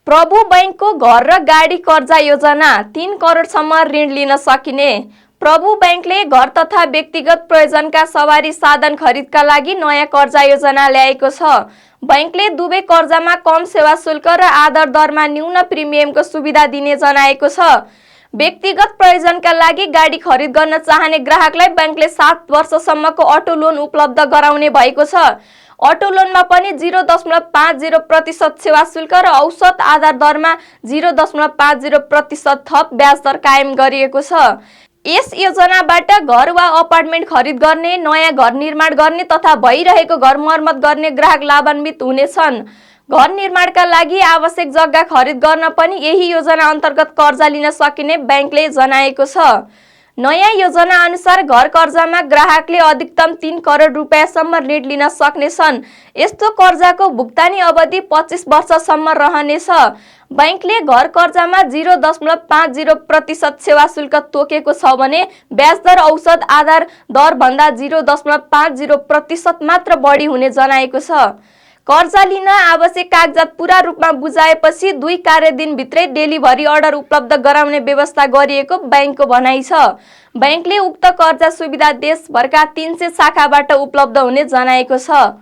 प्रभु बैंकको घर र गाडी कर्जा योजना 3 करोडसम्म ऋण लिन सकिने। प्रभु बैंकले घर तथा व्यक्तिगत प्रयोजनका सवारी साधन खरिदका लागि नयाँ कर्जा योजना ल्याएको छ। बैंकले दुवै कर्जामा कम सेवा शुल्क र आधार दरमा न्यून प्रिमियमको सुविधा दिने जनाएको छ। व्यक्तिगत प्रयोजनका लागि गाडी खरिद गर्न चाहने ग्राहकलाई बैंकले 7 वर्षसम्मको अटो लोन उपलब्ध गराउने भएको छ। अटो लोनमा पनि 0.50% सेवा शुल्क र औसत आधार दरमा 0.50% थप ब्याज दर कायम गरिएको छ। यस योजनाबाट घर वा अपार्टमेन्ट खरिद गर्ने, नयाँ घर निर्माण गर्ने तथा भइरहेको घर मर्मत गर्ने ग्राहक लाभान्वित हुनेछन्। घर निर्माणका लागि आवश्यक जग्गा खरिद गर्न पनि यही योजना अन्तर्गत कर्जा लिन सकिने बैंकले जनाएको छ। नयाँ योजना अनुसार घर कर्जामा ग्राहकले अधिकतम 3 करोड रुपैयाँसम्म ऋण लिन सक्नेछन्। यस्तो कर्जाको भुक्तानी अवधि 25 वर्षसम्म रहनेछ। बैंकले घर कर्जामा 0.50% सेवा शुल्क तोकेको छ भने ब्याज दर औसत आधार दर भन्दा 0.50% मात्र बढी हुने जनाएको छ। कर्जा लिन आवश्यक कागजात पूरा रूपमा बुझाएपछि 2 कार्यदिनभित्रै डेलिभरी अर्डर उपलब्ध गराउने व्यवस्था गरिएको बैंकको भनाइ छ। बैंकले उक्त कर्जा सुविधा देशभरका 300 शाखाबाट उपलब्ध हुने जनाएको छ।